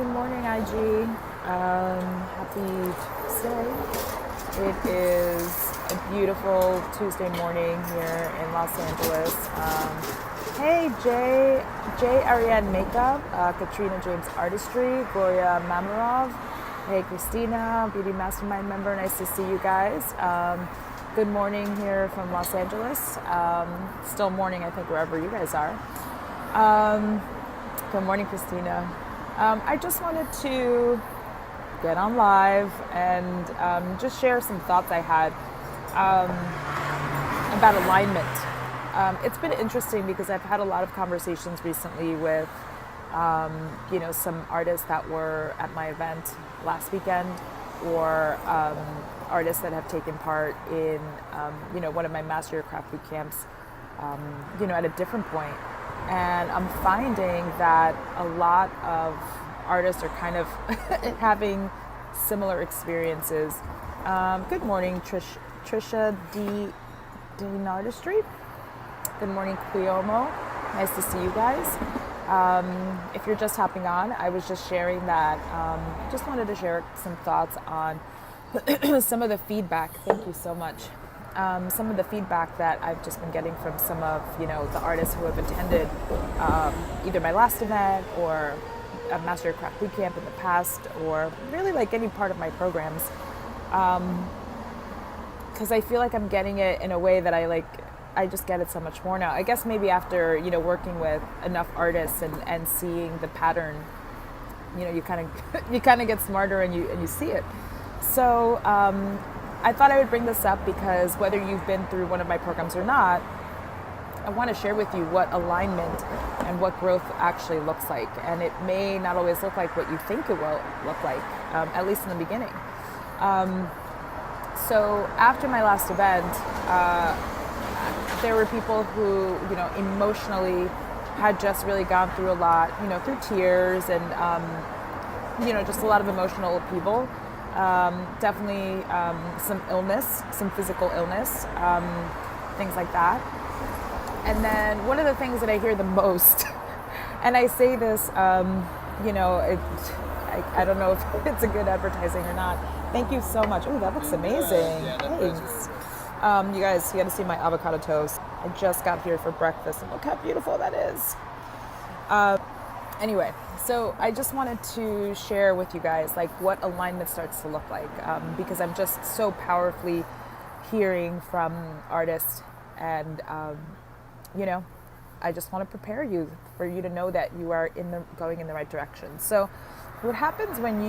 Good morning, IG. Happy Tuesday. It is a beautiful Tuesday morning here in Los Angeles. Hey, Jay Ariane Makeup, Katrina James Artistry, Gloria Mamarov. Hey, Christina, Beauty Mastermind member. Nice to see you guys. Good morning here from Los Angeles. Still morning, I think, wherever you guys are. Good morning, Christina. I just wanted to get on live and just share some thoughts I had about alignment. It's been interesting because I've had a lot of conversations recently with, some artists that were at my event last weekend, or artists that have taken part in, one of my Master Your Craft boot camps, at a different point. And I'm finding that a lot of artists are kind of having similar experiences. Good morning, Trisha D. Artistry. Good morning, Cleomo. Nice to see you guys. If you're just hopping on, I was just sharing that, just wanted to share some thoughts on some of the feedback. Thank you so much. Some of the feedback that I've just been getting from some of, the artists who have attended either my last event or a Master Your Craft Bootcamp in the past, or really like any part of my programs. Because I feel like I'm getting it in a way that I just get it so much more now. I guess maybe after, working with enough artists and seeing the pattern, you kind of get smarter and you see it. So, I thought I would bring this up because whether you've been through one of my programs or not, I want to share with you what alignment and what growth actually looks like. And it may not always look like what you think it will look like, at least in the beginning. So after my last event, there were people who, emotionally had just really gone through a lot, through tears and, just a lot of emotional upheaval. Definitely some illness, some physical illness, things like that. And then one of the things that I hear the most, and I say this, I don't know if it's a good advertising or not. Thank you so much. Oh, that looks amazing. Thanks. You guys, you got to see my avocado toast. I just got here for breakfast, and look how beautiful that is. Anyway, so I just wanted to share with you guys what alignment starts to look like, because I'm just so powerfully hearing from artists, and I just want to prepare you for you to know that you are going in the right direction. So, what happens when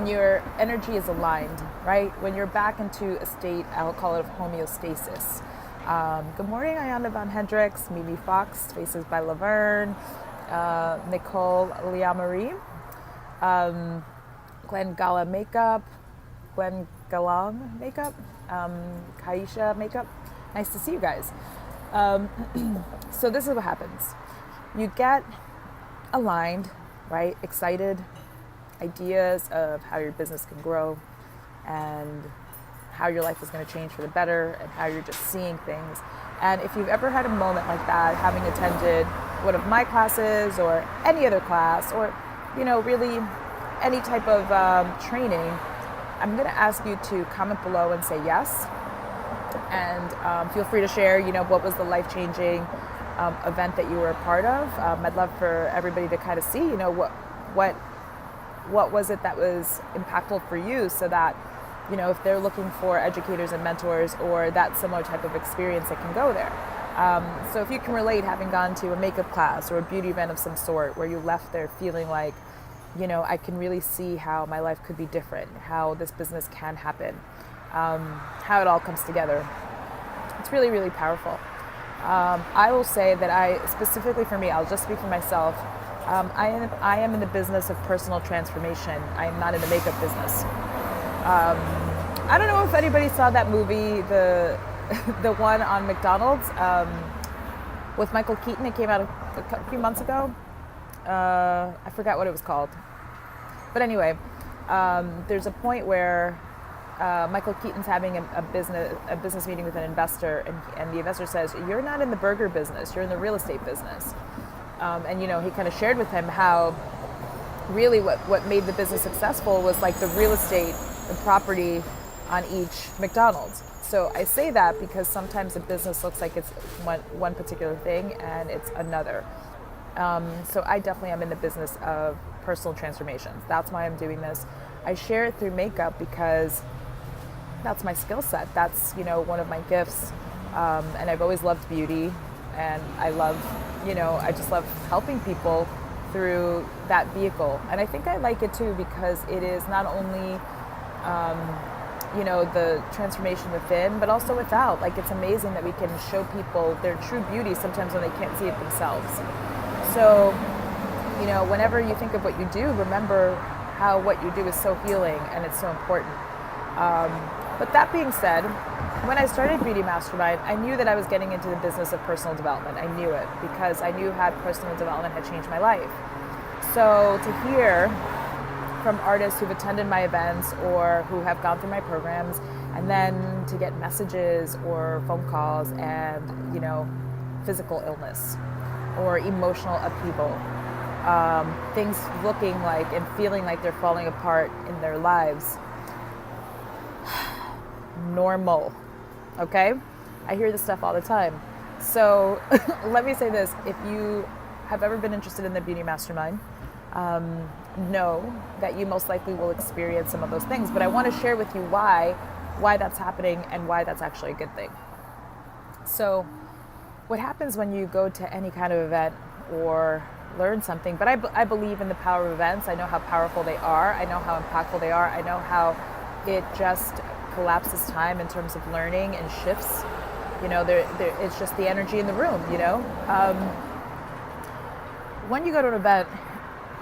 your energy is aligned, right? When you're back into a state, I'll call it of homeostasis. Good morning, Ayanda Van Hendricks, Mimi Fox, Faces by Laverne. Nicole Liamarie, Glenn Gala Makeup, Glenn Galang Makeup, Kaisha Makeup. Nice to see you guys. So this is what happens. You get aligned, right? Excited, ideas of how your business can grow and how your life is going to change for the better and how you're just seeing things. And if you've ever had a moment like that, having attended one of my classes or any other class, or really any type of training, I'm going to ask you to comment below and say yes, and feel free to share what was the life-changing event that you were a part of. I'd love for everybody to kind of see what was it that was impactful for you, so that if they're looking for educators and mentors or that similar type of experience, that can go there. So if you can relate, having gone to a makeup class or a beauty event of some sort where you left there feeling like, I can really see how my life could be different, how this business can happen, how it all comes together. It's really, really powerful. I will say that specifically for me, I'll just speak for myself. I am in the business of personal transformation. I am not in the makeup business. I don't know if anybody saw that movie, the one on McDonald's with Michael Keaton. It came out a few months ago. I forgot what it was called. But anyway, there's a point where Michael Keaton's having a business meeting with an investor, and the investor says, "You're not in the burger business, you're in the real estate business." And he kind of shared with him how really what made the business successful was like the real estate, the property on each McDonald's. So I say that because sometimes a business looks like it's one particular thing and it's another. So I definitely am in the business of personal transformations. That's why I'm doing this. I share it through makeup because that's my skill set. That's, one of my gifts. And I've always loved beauty, and I just love helping people through that vehicle. And I think I like it too because it is not only, the transformation within, but also without. Like, it's amazing that we can show people their true beauty sometimes when they can't see it themselves. So, whenever you think of what you do, remember how what you do is so healing and it's so important. But that being said, when I started Beauty Mastermind, I knew that I was getting into the business of personal development. I knew it because I knew how personal development had changed my life. So to hear from artists who've attended my events or who have gone through my programs, and then to get messages or phone calls and, physical illness or emotional upheaval, things looking like and feeling like they're falling apart in their lives. Normal, okay? I hear this stuff all the time. So let me say this. If you have ever been interested in the Beauty Mastermind, know that you most likely will experience some of those things. But I want to share with you why that's happening and why that's actually a good thing. So what happens when you go to any kind of event or learn something, but I believe in the power of events. I know how powerful they are. I know how impactful they are. I know how it just collapses time in terms of learning and shifts. It's just the energy in the room, When you go to an event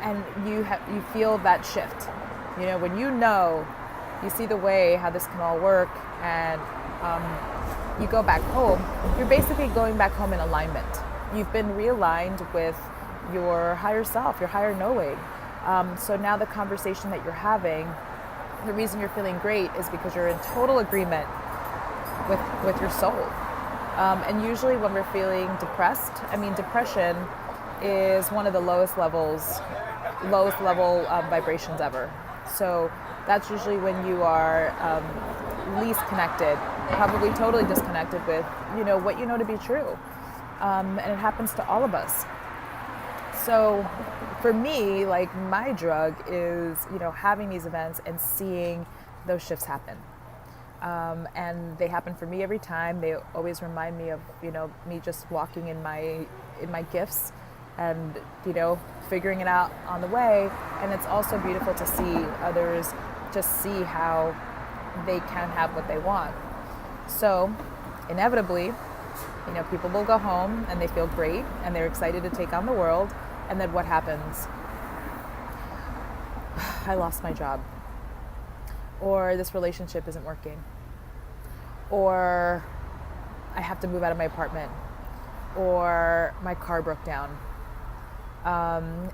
and you feel that shift, when you see the way how this can all work, and you go back home, you're basically going back home in alignment. You've been realigned with your higher self, your higher knowing. So now the conversation that you're having, the reason you're feeling great is because you're in total agreement with your soul. And usually when we're feeling depressed, depression is one of the lowest level vibrations ever. So that's usually when you are least connected, probably totally disconnected with, what you know to be true. And it happens to all of us. So for me, like, my drug is, having these events and seeing those shifts happen. And they happen for me every time. They always remind me of, me just walking in my gifts and, figuring it out on the way. And it's also beautiful to see others just see how they can have what they want. So inevitably, people will go home and they feel great and they're excited to take on the world. And then what happens? I lost my job. Or this relationship isn't working. Or I have to move out of my apartment. Or my car broke down.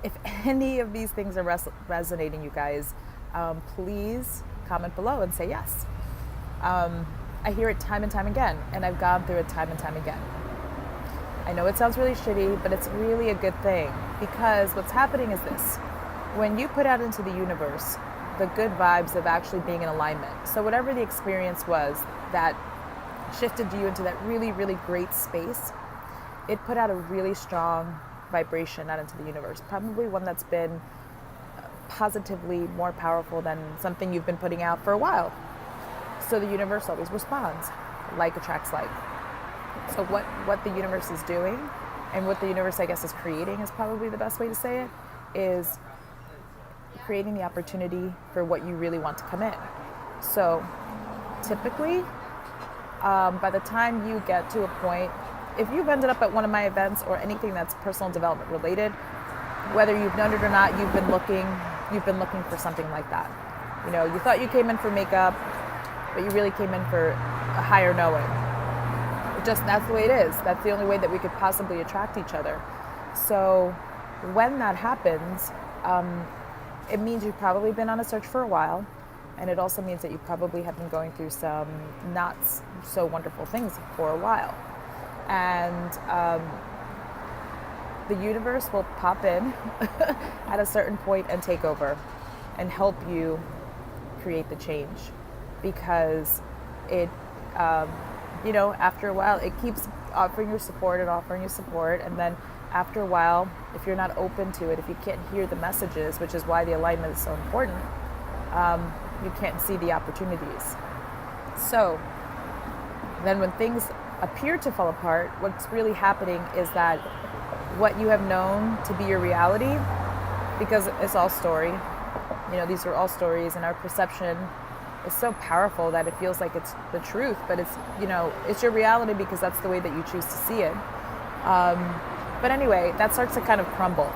If any of these things are resonating, you guys, please comment below and say yes. I hear it time and time again, and I've gone through it time and time again. I know it sounds really shitty, but it's really a good thing, because what's happening is this. When you put out into the universe the good vibes of actually being in alignment, so whatever the experience was that shifted you into that really, really great space, it put out a really strong vibration out into the universe, probably one that's been positively more powerful than something you've been putting out for a while. So the universe always responds. Like attracts like. So what the universe is doing, and what the universe, I guess, is creating, is probably the best way to say it, is creating the opportunity for what you really want to come in. So typically, by the time you get to a point, if you've ended up at one of my events or anything that's personal development related, whether you've known it or not, you've been looking for something like that. You thought you came in for makeup, but you really came in for a higher knowing. That's the way it is. That's the only way that we could possibly attract each other. So when that happens, it means you've probably been on a search for a while, and it also means that you probably have been going through some not so wonderful things for a while. And the universe will pop in at a certain point and take over and help you create the change, because it, after a while, it keeps offering you support, and then after a while, if you're not open to it, if you can't hear the messages, which is why the alignment is so important, you can't see the opportunities. So then when things appear to fall apart, what's really happening is that what you have known to be your reality, because it's all story, these are all stories, and our perception is so powerful that it feels like it's the truth, but it's your reality because that's the way that you choose to see it. But anyway, that starts to kind of crumble.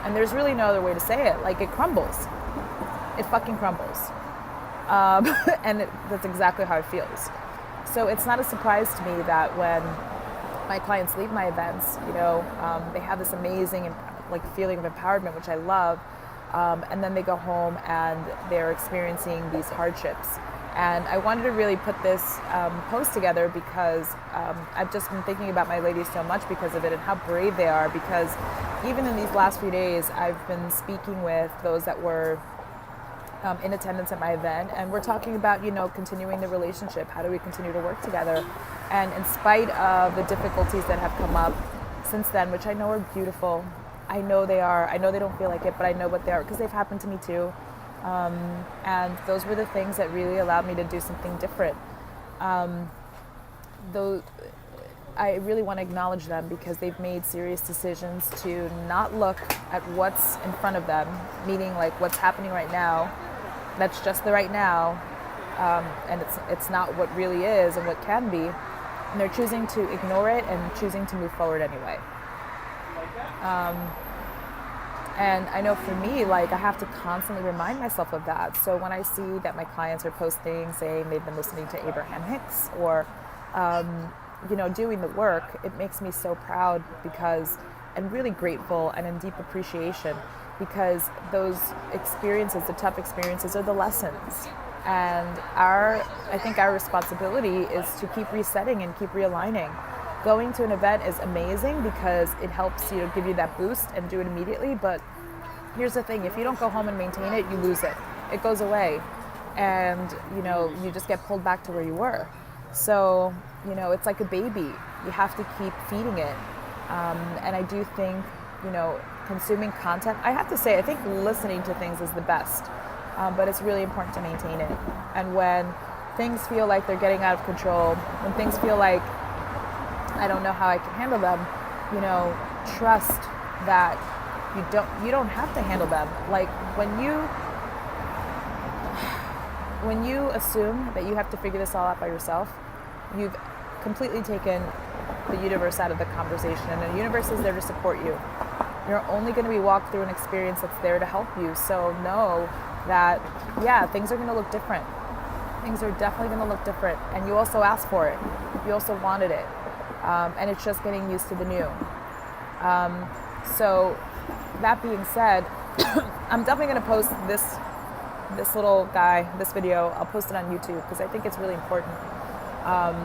And there's really no other way to say it. Like, it crumbles. It fucking crumbles. And that's exactly how it feels. So it's not a surprise to me that when my clients leave my events, they have this amazing feeling of empowerment, which I love. And then they go home and they're experiencing these hardships. And I wanted to really put this post together because I've just been thinking about my ladies so much because of it and how brave they are, because even in these last few days, I've been speaking with those that were in attendance at my event, and we're talking about, continuing the relationship. How do we continue to work together? And in spite of the difficulties that have come up since then, which I know are beautiful, I know they are. I know they don't feel like it, but I know what they are because they've happened to me too. And those were the things that really allowed me to do something different. Though I really want to acknowledge them because they've made serious decisions to not look at what's in front of them, meaning like what's happening right now. That's just the right now, and it's not what really is and what can be. And they're choosing to ignore it and choosing to move forward anyway. And I know for me, I have to constantly remind myself of that. So when I see that my clients are posting, saying they've been listening to Abraham Hicks or, doing the work, it makes me so proud and really grateful and in deep appreciation, because those experiences, the tough experiences, are the lessons. And I think our responsibility is to keep resetting and keep realigning. Going to an event is amazing because it helps give you that boost and do it immediately. But here's the thing, if you don't go home and maintain it, you lose it. It goes away. And, you just get pulled back to where you were. So, it's like a baby. You have to keep feeding it. And I do think, consuming content, I have to say, I think listening to things is the best. But it's really important to maintain it. And when things feel like they're getting out of control, when things feel like I don't know how I can handle them, trust that you don't have to handle them. Like when you assume that you have to figure this all out by yourself, you've completely taken the universe out of the conversation, and the universe is there to support you. You're only going to be walked through an experience that's there to help you. So know that, things are going to look different. Things are definitely going to look different. And you also asked for it. You also wanted it. And it's just getting used to the new. So that being said, I'm definitely going to post this little guy, this video. I'll post it on YouTube because I think it's really important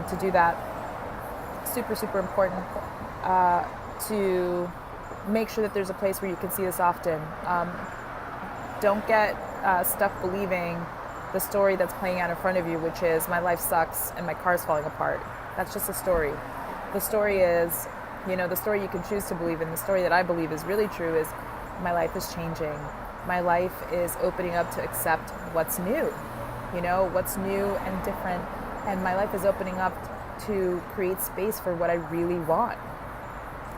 to do that. Super, super important to make sure that there's a place where you can see this often. Don't get stuck believing the story that's playing out in front of you, which is my life sucks and my car's falling apart. That's just a story. The story is, the story you can choose to believe in, the story that I believe is really true is my life is changing. My life is opening up to accept what's new, what's new and different. And my life is opening up to create space for what I really want.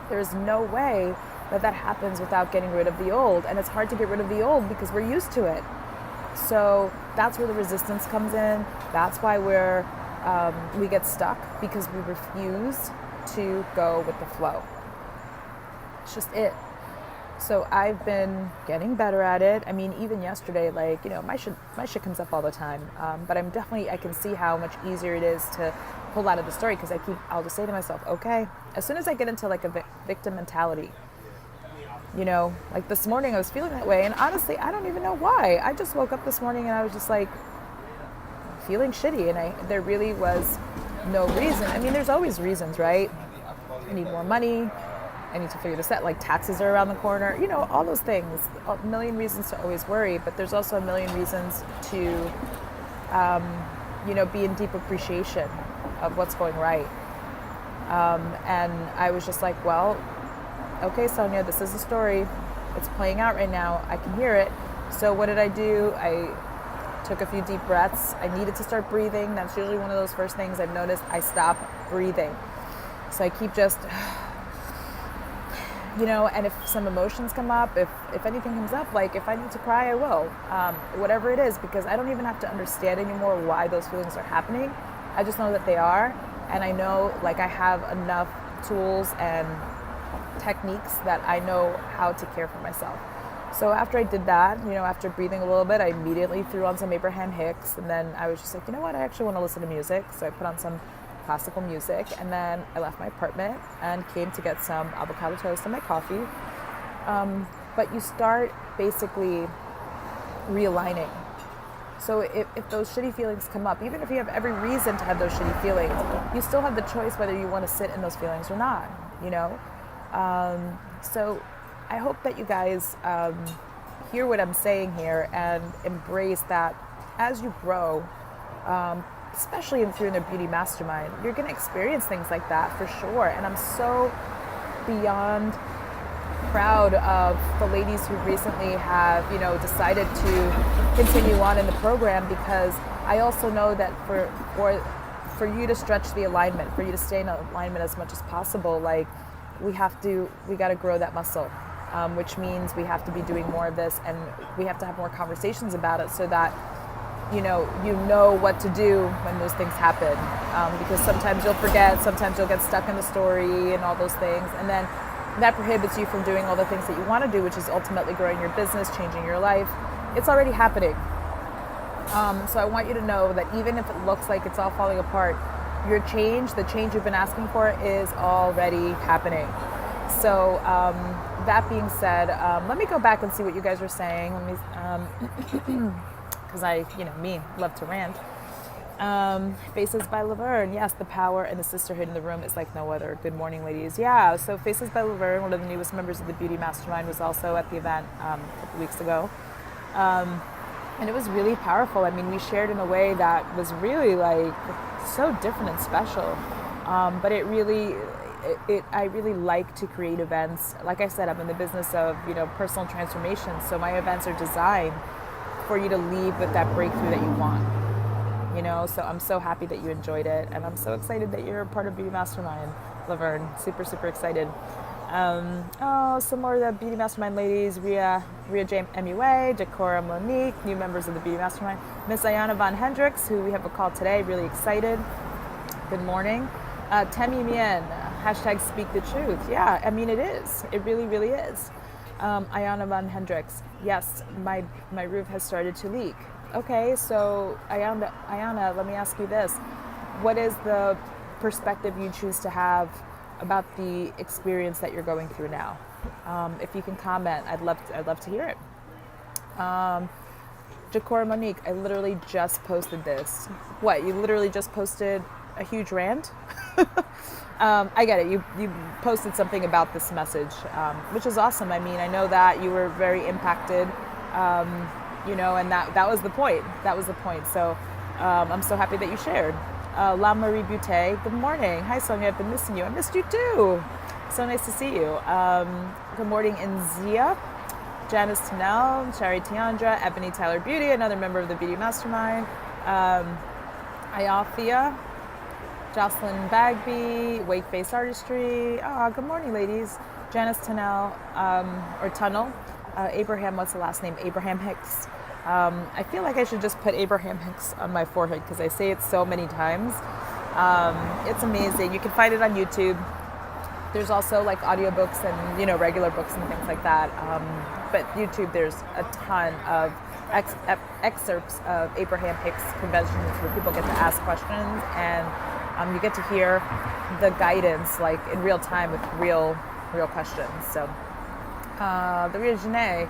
There's no way that happens without getting rid of the old. And it's hard to get rid of the old because we're used to it. So that's where the resistance comes in. That's why we get stuck, because we refuse to go with the flow. It's just it. So I've been getting better at it. I mean, even yesterday, my shit comes up all the time. But I can see how much easier it is to pull out of the story, because I'll just say to myself, okay, as soon as I get into a victim mentality, this morning I was feeling that way, and honestly, I don't even know why. I just woke up this morning and I was just feeling shitty, and there really was no reason. I mean, there's always reasons, right? I need more money. I need to figure this out. Like taxes are around the corner, all those things. A million reasons to always worry, but there's also a million reasons to, be in deep appreciation of what's going right. And I was just like, well, okay, Sonia, this is the story. It's playing out right now. I can hear it. So what did I do? I took a few deep breaths. I needed to start breathing. That's usually one of those first things I've noticed. I stop breathing. So I keep just, and if some emotions come up, if anything comes up, like if I need to cry, I will. Whatever it is, because I don't even have to understand anymore why those feelings are happening. I just know that they are. And I know, like, I have enough tools and techniques that I know how to care for myself. So after I did that, after breathing a little bit, I immediately threw on some Abraham Hicks, and then I was just like, you know what, I actually want to listen to music. So I put on some classical music, and then I left my apartment and came to get some avocado toast and my coffee. But you start basically realigning. So if those shitty feelings come up, even if you have every reason to have those shitty feelings, you still have the choice whether you want to sit in those feelings or not, So I hope that you guys hear what I'm saying here and embrace that as you grow, especially if you're in a beauty mastermind, you're going to experience things like that for sure. And I'm so beyond proud of the ladies who recently have, decided to continue on in the program, because I also know that for you to stretch the alignment, for you to stay in alignment as much as possible, like we got to grow that muscle, which means we have to be doing more of this, and we have to have more conversations about it, so that you know what to do when those things happen, because sometimes you'll forget, sometimes you'll get stuck in the story and all those things, and then that prohibits you from doing all the things that you want to do, which is ultimately growing your business, changing your life. It's already happening. So I want you to know that even if it looks like it's all falling apart, your change, the change you've been asking for, is already happening. So that being said, let me go back and see what you guys are saying. Because I love to rant. Faces by Laverne. Yes, the power and the sisterhood in the room is like no other. Good morning, ladies. Yeah, so Faces by Laverne, one of the newest members of the Beauty Mastermind, was also at the event a couple weeks ago. And it was really powerful. I mean, we shared in a way that was really like so different and special. But I really like to create events. Like I said, I'm in the business of, personal transformation. So my events are designed for you to leave with that breakthrough that you want. So I'm so happy that you enjoyed it, and I'm so excited that you're a part of Beauty Mastermind, Laverne. Super, super excited. Some more of the Beauty Mastermind ladies: Ria J. MUA, Decora Monique, new members of the Beauty Mastermind. Miss Ayana Von Hendricks, who we have a call today, really excited. Good morning. Temi Mien, hashtag speak the truth. Yeah, I mean, it is. It really, really is. Ayana Von Hendricks, yes, my roof has started to leak. Okay, so Ayana, let me ask you this. What is the perspective you choose to have about the experience that you're going through now? If you can comment, I'd love to hear it. Jacora Monique, I literally just posted this. What, you literally just posted a huge rant? I get it. You posted something about this message, which is awesome. I mean, I know that you were very impacted, and that was the point. That was the point. So I'm so happy that you shared. La Marie Butte, good morning. Hi, Sonia. I've been missing you. I missed you too. So nice to see you. Good morning, Inzia. Janice Tennell, Shari Tiandra, Ebony Tyler Beauty, another member of the Beauty Mastermind. Ayathia, Jocelyn Bagby, Wake Face Artistry. Good morning, ladies. Janice Tennell, or Tunnel. Abraham, what's the last name? Abraham Hicks. I feel like I should just put Abraham Hicks on my forehead because I say it so many times. It's amazing. You can find it on YouTube. There's also like audiobooks and, regular books and things like that. But YouTube, there's a ton of excerpts of Abraham Hicks conventions where people get to ask questions, and you get to hear the guidance like in real time with real questions. So the Rio Janae,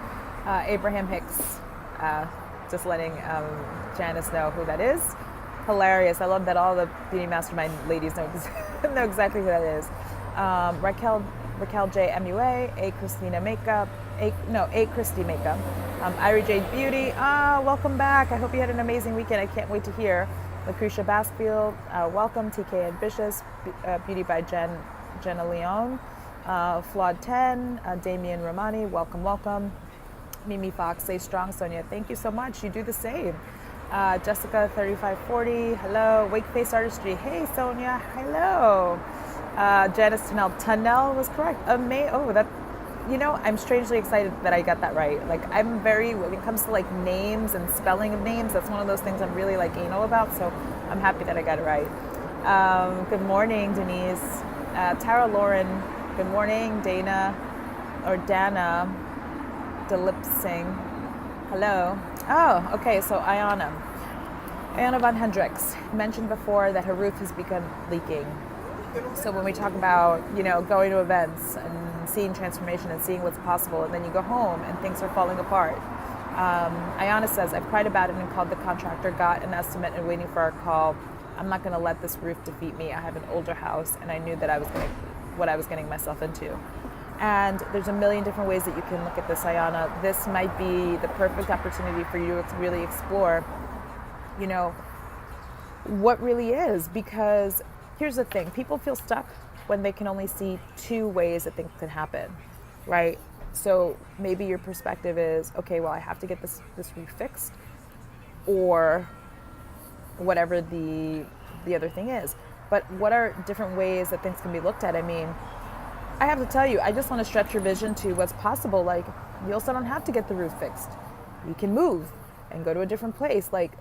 Abraham Hicks, just letting Janice know who that is. Hilarious. I love that all the Beauty Mastermind ladies know exactly who that is. Raquel Raquel J MUA, A Christina Makeup, A Christy Makeup, Irie Jade Beauty. Welcome back. I hope you had an amazing weekend. I can't wait to hear. Lucretia Bassfield, welcome. TK Ambitious, Beauty by Jenna Leon, Flawed 10, Damian Romani, welcome. Mimi Fox, stay strong, Sonia. Thank you so much. You do the same. Jessica 3540, hello. Wakeface Artistry, hey Sonia, hello. Janice Tunnell was correct. I'm strangely excited that I got that right. Like, I'm very, when it comes to like names and spelling of names, that's one of those things I'm really like anal about. So I'm happy that I got it right. Good morning, Denise. Tara Lauren, good morning. Dana Delip Singh, hello. Oh, okay, so Ayana Van Hendricks mentioned before that her roof has begun leaking. So when we talk about, going to events and seeing transformation and seeing what's possible, and then you go home and things are falling apart. Ayana says, I've cried about it and called the contractor, got an estimate and waiting for our call. I'm not gonna let this roof defeat me. I have an older house and I knew that what I was getting myself into. And there's a million different ways that you can look at this, Ayana. This might be the perfect opportunity for you to really explore, what really is. Because here's the thing, people feel stuck when they can only see two ways that things can happen, right? So maybe your perspective is, okay, well, I have to get this roof fixed, or whatever the other thing is. But what are different ways that things can be looked at? I mean, I have to tell you, I just want to stretch your vision to what's possible. Like, you also don't have to get the roof fixed. You can move and go to a different place. Like,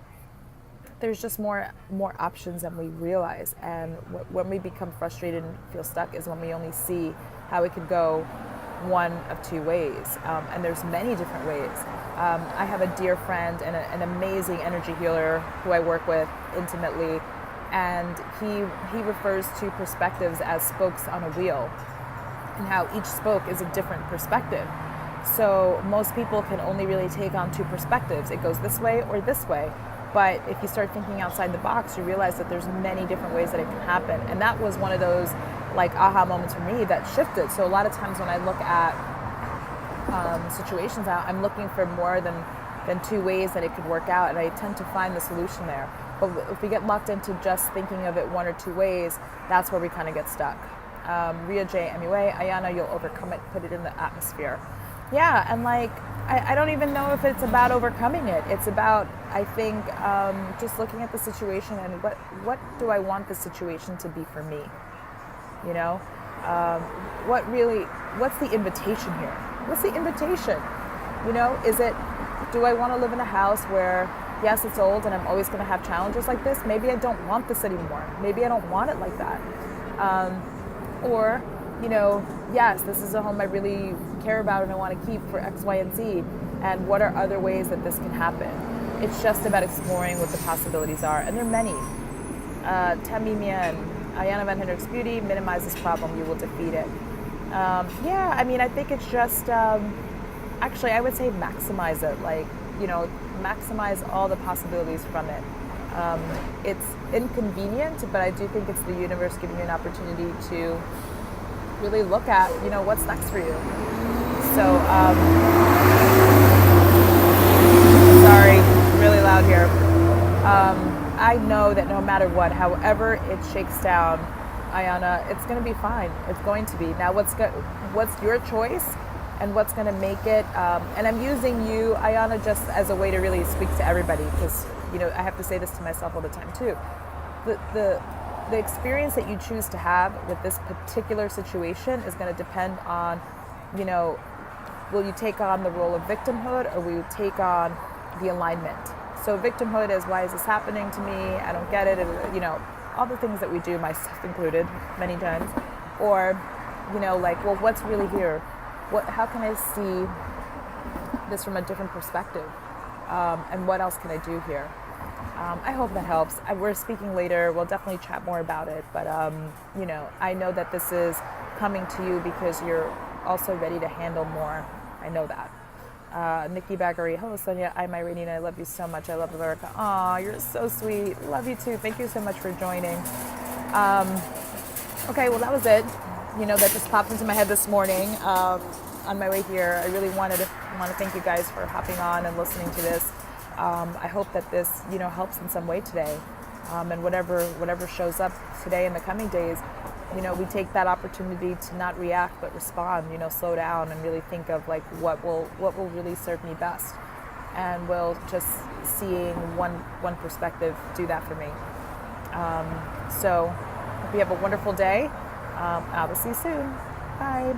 there's just more options than we realize. And when we become frustrated and feel stuck is when we only see how it could go one of two ways. And there's many different ways. I have a dear friend and an amazing energy healer who I work with intimately. And he refers to perspectives as spokes on a wheel, and how each spoke is a different perspective. So most people can only really take on two perspectives. It goes this way or this way. But if you start thinking outside the box, you realize that there's many different ways that it can happen. And that was one of those like aha moments for me that shifted. So a lot of times when I look at situations out, I'm looking for more than two ways that it could work out. And I tend to find the solution there. But if we get locked into just thinking of it one or two ways, that's where we kind of get stuck. Ria J MUA, Ayana, you'll overcome it, put it in the atmosphere. Yeah, and like, I don't even know if it's about overcoming it. It's about, I think, just looking at the situation and what do I want the situation to be for me? What's the invitation here? What's the invitation? Is it, do I want to live in a house where, yes, it's old and I'm always going to have challenges like this? Maybe I don't want this anymore. Maybe I don't want it like that. Or, yes, this is a home I really care about and I want to keep for X, Y, and Z. And what are other ways that this can happen? It's just about exploring what the possibilities are. And there are many. Tamimia and Ayana Van Hendricks Beauty, minimize this problem, you will defeat it. I think it's just, actually, I would say maximize it. Like, maximize all the possibilities from it. It's inconvenient, but I do think it's the universe giving you an opportunity to really look at, what's next for you. So, sorry, really loud here. I know that no matter what, however it shakes down, Ayana, it's going to be fine. It's going to be. Now, what's your choice and what's going to make it? And I'm using you, Ayana, just as a way to really speak to everybody, because I have to say this to myself all the time too. The experience that you choose to have with this particular situation is going to depend on, will you take on the role of victimhood or will you take on the alignment? So victimhood is, why is this happening to me? I don't get it. All the things that we do, myself included, many times. Or, well, what's really here? How can I see this from a different perspective? And what else can I do here? I hope that helps. We're speaking later. We'll definitely chat more about it. But, I know that this is coming to you because you're also ready to handle more. I know that. Nikki Baggery, hello Sonia, I'm Irene and I love you so much. I love America. Aw, you're so sweet. Love you too. Thank you so much for joining. Okay, well that was it. that just popped into my head this morning on my way here. I really want to thank you guys for hopping on and listening to this. I hope that this, helps in some way today. And whatever shows up today in the coming days, we take that opportunity to not react but respond. Slow down and really think of like what will really serve me best. And will just seeing one perspective do that for me. So hope you have a wonderful day. I will see you soon. Bye.